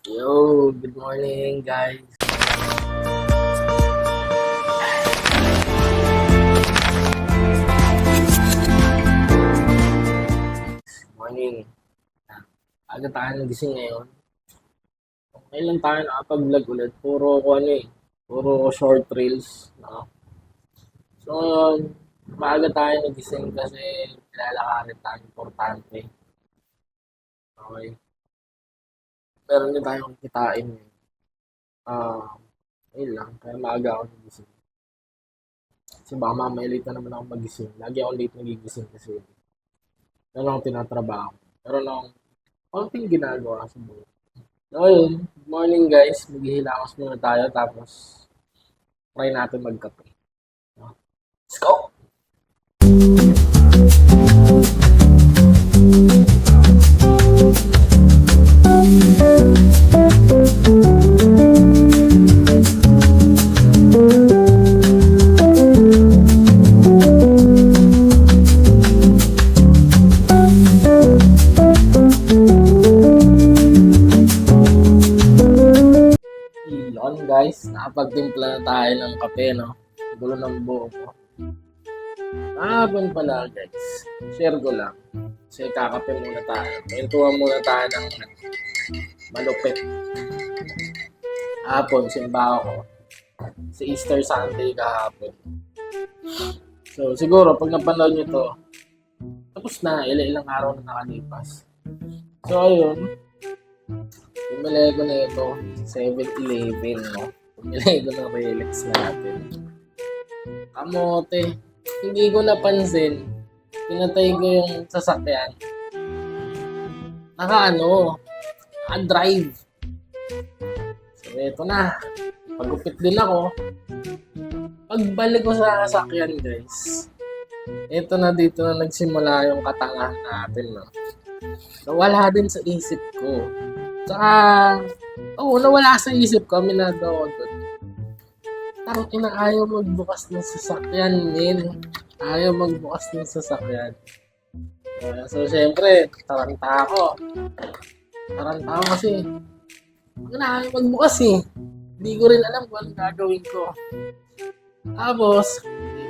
Yo, good morning guys. Morning. Aga tayo nagising ngayon. Ngayon lang tayo nakapag-vlog ulit. Puro short reels. No? So ngayon, maaga tayo nagising kasi nilalakarin tayo importante. Okay. Meron din tayong kitain. Ah, ayun lang. Kaya maaga ako nagising. Kasi baka mamaya late na naman ako magising. Lagi ako late nagigising kasi meron akong tinatrabaho. Meron akong konting ginagawa sa buhay. So, ayun. Good morning guys. Maghihilamos muna tayo tapos try natin magkape. No? Let's go! Yun guys, nakapagtimpla na tayo ng kape, no? Gulo ng buo ko. Kahapon pala guys, share ko lang. Kasi kakape muna tayo. Kwentuhan muna tayo ng malupit. Kahapon, simba ako. Sa Easter Sunday kahapon. So, siguro, pag napanood nyo to, tapos na, ilang araw na nakalipas. So, ayun. Bumili ko na ito, 7-Eleven, no? Bumili ko ng Relax natin. Kamote. Hindi ko napansin. Pinatay ko yung sasakyan. Naka-drive. So, ito na. Pagupit din ako. Pagbalik ko sa sasakyan, guys. Ito na dito na nagsimula yung katangahan natin, no? Nawala din sa isip ko. Tsaka, nawala sa isip ko. Aminado ako doon. Tangina, ayaw magbukas ng sasakyan, men. Ayaw magbukas ng sasakyan. So, syempre, taranta ako. Taranta ako kasi, ayaw magbukas eh. Hindi ko rin alam kung anong gagawin ko. Tapos,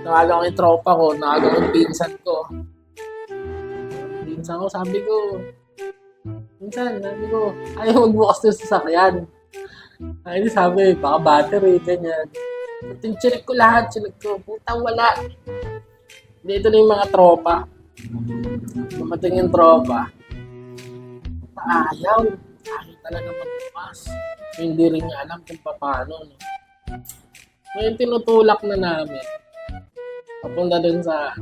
tawagan ko yung tropa ko, tawagan ko yung pinsan ko. Pinsan ko, sabi ko, ayaw magbukas ng sasakyan. Ay, sabi, baka battery, ganyan. Chinek ko lahat, putang wala. Dito na yung mga tropa. Dumating yung tropa. Ayaw talaga magbukas. Hindi rin niya alam kung paano. No? Ngayon tinutulak na namin. Papunta dun sa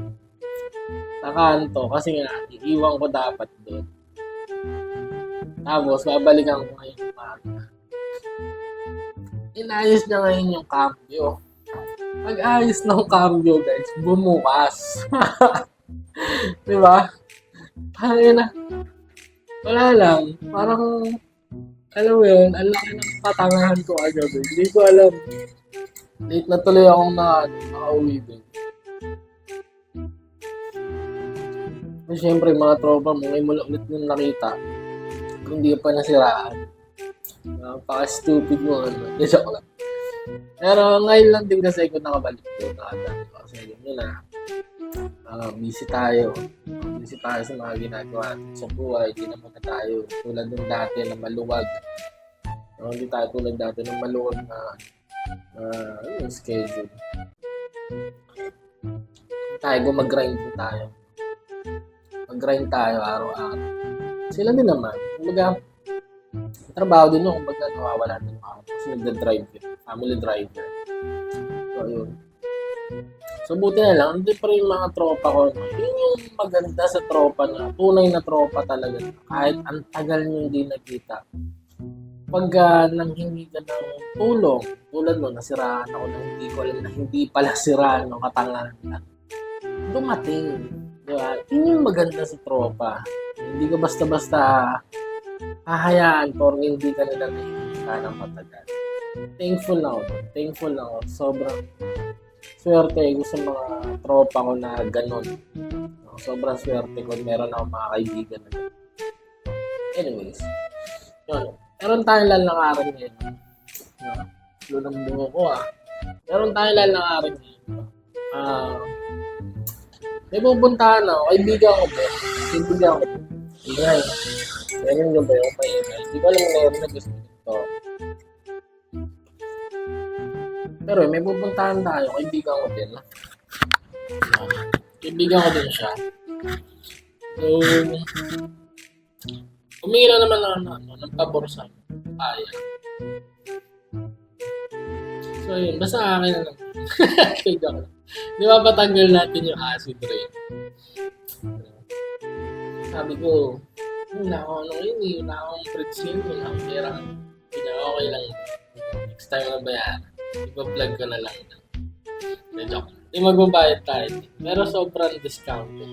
kanto kasi nga, iiwan ko dapat dun. Tapos, babalikan ko ngayon yung umaga. Inayos niya ngayon yung cambio. Pag-ayos ng cambio, guys, bumukas. Diba? Parang wala lang. Parang, alam mo yun, ang laki ng patangahan ko agad. Hindi ko alam. Late na tuloy akong nakauwi din. Kasi syempre, mga tropa mo, ngayon mo lang ulit yung nakita. Hindi pa nasiraan. Napaka-stupid mo, joke lang. Pero ngayon lang din kasi ako nakabalik ko. Kasi alam nyo na, busy tayo. Busy tayo sa mga ginagawa sa buhay. Hindi naman na tayo tulad ng dati na maluwag. Hindi tayo tulad dati ng maluwag na schedule. Tayo, gumagrind tayo. Mag-grind tayo araw-araw. Sila din naman. Kumbaga, trabaho din no, kumbaga nawawala din ako. Kasi nagda-drive yun. Family driver. So, yun. So, buti na lang. Hindi pa rin yung mga tropa ko. Yun yung maganda sa tropa na tunay na tropa talaga. Kahit ang tagal nyo hindi nakita. Pag nanghingi ka ng tulong, tulad mo, nasiraan ako na hindi ko alam na hindi pala siraan ng katangahan na dumating. Diba? Yun yung maganda sa tropa. Hindi ka basta-basta hahayaan or hindi ka nila nakikita ng matagal. Thankful na ako. Sobrang swerte ko sa mga tropa ko na ganun. Sobrang swerte ko. Meron ako mga kaibigan na ganun. Anyways, yun. Meron tayong lalakarin ngayon. Lunang bungo ko Meron tayong lalakarin ngayon. May pupuntahan ako. Kaibigan ko ba? Ingay. Ganyan nyo ba yung paingay? Hindi ko alam na meron na gusto ito. Pero may pupuntahan tayo. Kaibigan ko din. Kaibigan ko din siya. So, humingi na naman ng pabor sa akin. So, yun. Basta akin na lang. Kaibigan ko. Di ba patanggal natin yung acid rain? Sabi ko, wala akong fridge yun, wala akong pera. Okay lang. Next time na ba yan? Ipa-plug ko na lang. Joke. Di magbabayad tayo. Pero sobrang discounted.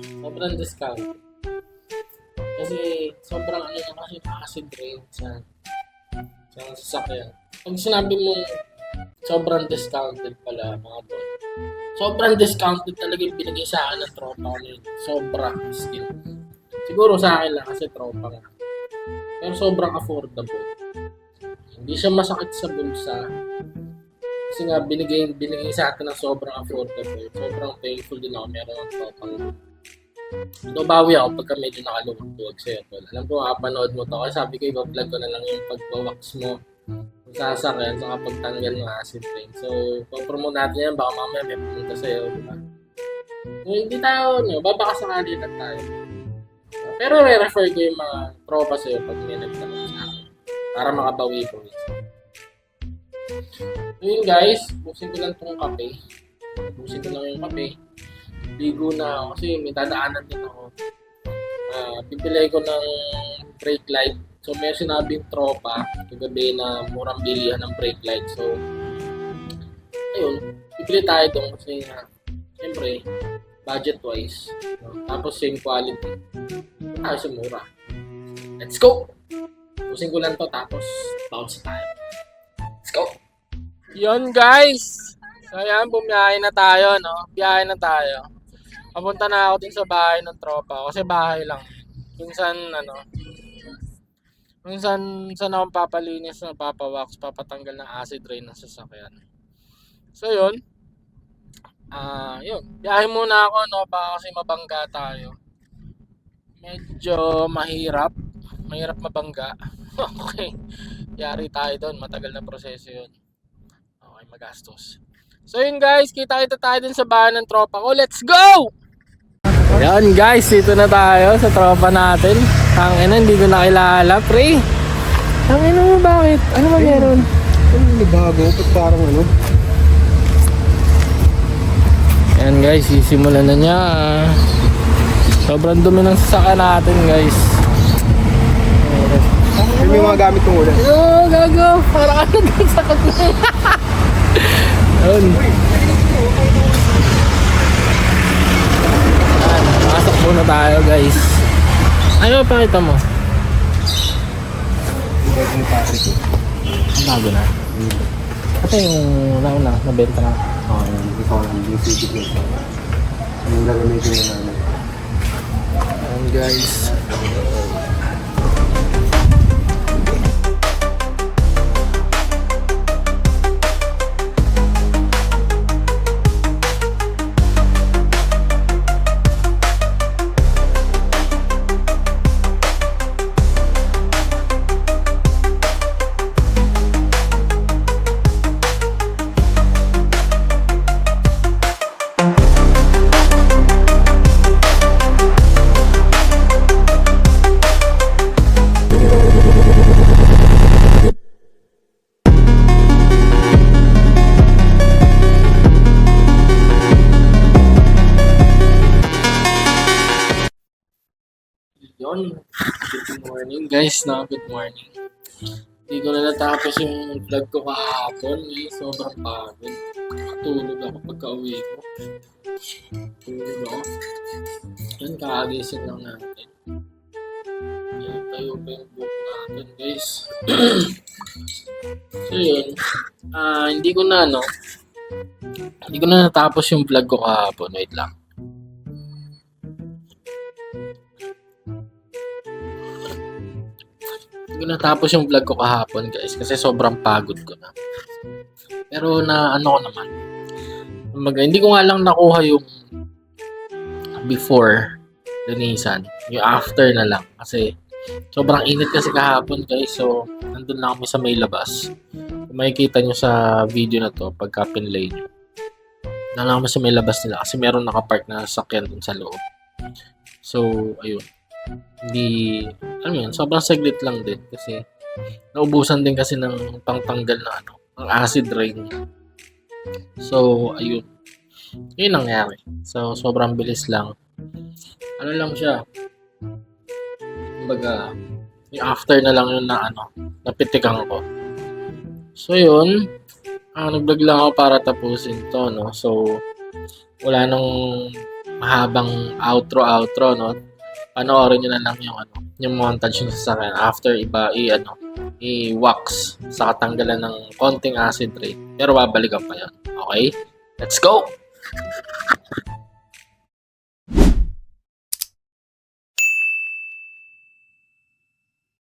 Kasi sobrang kasi acid rain sa sasakyan. Pag sinabi mo sobrang discounted pala mga tol. Sobrang discounted talaga yung binigay sa akin ng tropa ko yun. Sobrang skin. Siguro sa akin lang kasi tropa nga. Pero sobrang affordable. Hindi siya masakit sa bulsa. Kasi nga binigay sa atin ng sobrang affordable. Sobrang thankful din ako. Meron ng tropa nga. Bawi ako pagka medyo nakaluwag sa'yo. Alam ko panood mo to. Kasi sabi ko ipa-vlog ko na lang yung pagbawax mo. Sasakyan sa kapagtanggal ng acid rain. So, promote natin yan. Baka mamaya may pumunta sa'yo. Diba? So, hindi tayo, babakasakali lang tayo. Pero re-refer ko yung mga tropa sa'yo pag may nagtanong sa akin. Para makabawi ko. So, yun guys. Busin ko lang itong kape. Ligo na ako. Kasi may dadaanan din ako. Pipilay ko ng brake light. So, may sinabing tropa kagabi na murang bilihan ng brake light. So, ayun, pipili tayo doon kasi siyempre, budget-wise. Tapos, same quality. Tayo sa mura. Let's go! Pusin ko lang to tapos bounce tayo. Let's go! Yun guys! So, ayan, bumiyahe na tayo, no? Biyahe na tayo. Papunta na ako din sa bahay ng tropa kasi bahay lang. Minsan akong papalinis, papawax, papatanggal ng acid rain ng sasakyan. So yun. Yun. Biyahe muna ako, no? Baka kasi mabangga tayo. Medyo mahirap. Mahirap mabangga. Okay. Yari tayo doon. Matagal na proseso yun. Okay, magastos. So yun guys, kita tayo din sa bahay ng tropa ko. Let's go! Ayan guys, dito na tayo sa tropa natin. Tangina, hindi ko nakilala, pre. Tangina mo, bakit? Ano ba meron? Ano bago? Ba't parang ano? Ayan guys, sisimulan na niya. Sobrang dumi ng sasakyan natin guys. Ano yung mga gamit kong ulan? Oo, gago. Parang ano doon sa kanya. Ayan. Pasok muna tayo guys. Ano pakita mo? Ang bago na. Ito yung nauna, nabenta na. Oo, yung city plate. Yung gagamitin na namin. Ayan guys. Yun. Good morning guys, no? Good morning. Hindi ko na natapos yung vlog ko kahapon. Sobrang pagod. Tulog ako pagka uwi ko. Tulog ako. Yan, kakagising lang natin. Yan, tayo pa yung book natin guys. So yun. Hindi ko na natapos yung vlog ko kahapon. Wait lang. ko natapos yung vlog ko kahapon guys kasi sobrang pagod ko na. Pero na ano ko naman. Hindi ko nga lang nakuha yung before linisan. Yung after na lang. Kasi sobrang init kasi kahapon guys. So nandun lang kami sa may labas. Kung makikita nyo sa video na to pagka pinlay nyo. Nandun lang kami sa may labas nila kasi meron nakapark na sasakyan dun sa loob. So ayun. Hindi, alam mo yun, sobrang saglit lang din kasi naubusan din kasi ng pangtanggal na ng acid rain. So, ayun. Yun nangyari. So, sobrang bilis lang. Ano lang siya. Kumbaga, yung after na lang yun na napitikan ko. So, yun. Nag-vlog lang ako para tapusin to, no? So, wala nang mahabang outro, no? Panoorin nyo na lang yung montage nyo sa akin after i-wax sa katanggalan ng konting acid rain. Pero babalikan pa yan. Okay? Let's go!